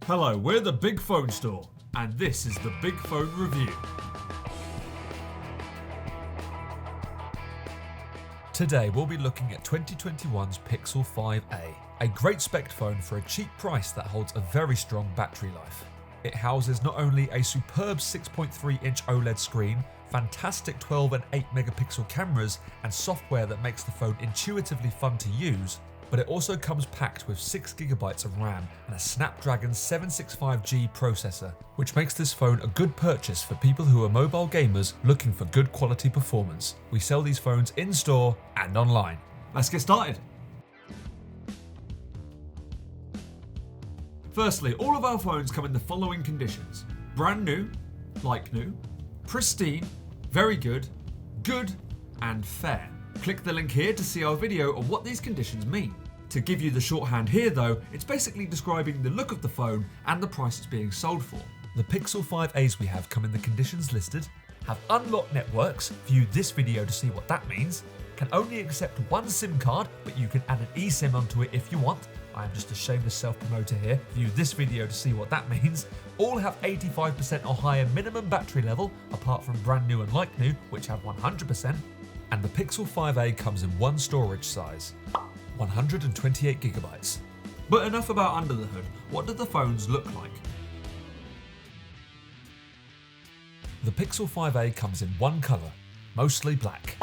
Hello, we're the Big Phone Store, and this is the Big Phone Review. Today we'll be looking at 2021's Pixel 5a, a great spec phone for a cheap price that holds a very strong battery life. It houses not only a superb 6.3-inch OLED screen, fantastic 12 and 8 megapixel cameras, and software that makes the phone intuitively fun to use, but it also comes packed with 6GB of RAM and a Snapdragon 765G processor, which makes this phone a good purchase for people who are mobile gamers looking for good quality performance. We sell these phones in-store and online. Let's get started. Firstly, all of our phones come in the following conditions: brand new, like new, pristine, very good, good, and fair. Click the link here to see our video on what these conditions mean. To give you the shorthand here though, it's basically describing the look of the phone and the price it's being sold for. The Pixel 5a's we have come in the conditions listed, have unlocked networks, view this video to see what that means, can only accept one SIM card but you can add an eSIM onto it if you want. I am just a shameless self-promoter here, view this video to see what that means. All have 85% or higher minimum battery level, apart from brand new and like new, which have 100%. And the Pixel 5a comes in one storage size, 128GB. But enough about under the hood, what do the phones look like? The Pixel 5a comes in one colour, mostly black.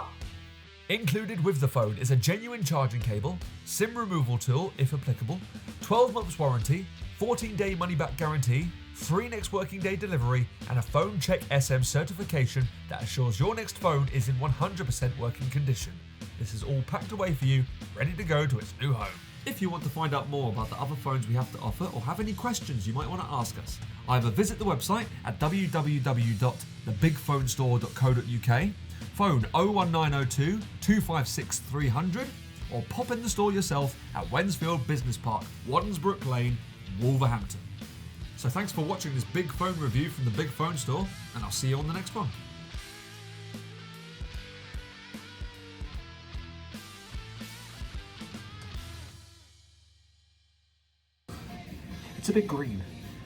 Included with the phone is a genuine charging cable, SIM removal tool if applicable, 12 months warranty, 14-day money-back guarantee, free next working day delivery, and a Phone Check SM certification that assures your next phone is in 100% working condition. This is all packed away for you, ready to go to its new home. If you want to find out more about the other phones we have to offer or have any questions you might want to ask us, either visit the website at www.thebigphonestore.co.uk, phone 01902 256 300, or pop in the store yourself at Wensfield Business Park, Waddensbrook Lane, Wolverhampton. So thanks for watching this big phone review from the Big Phone Store, and I'll see you on the next one. It's a bit green.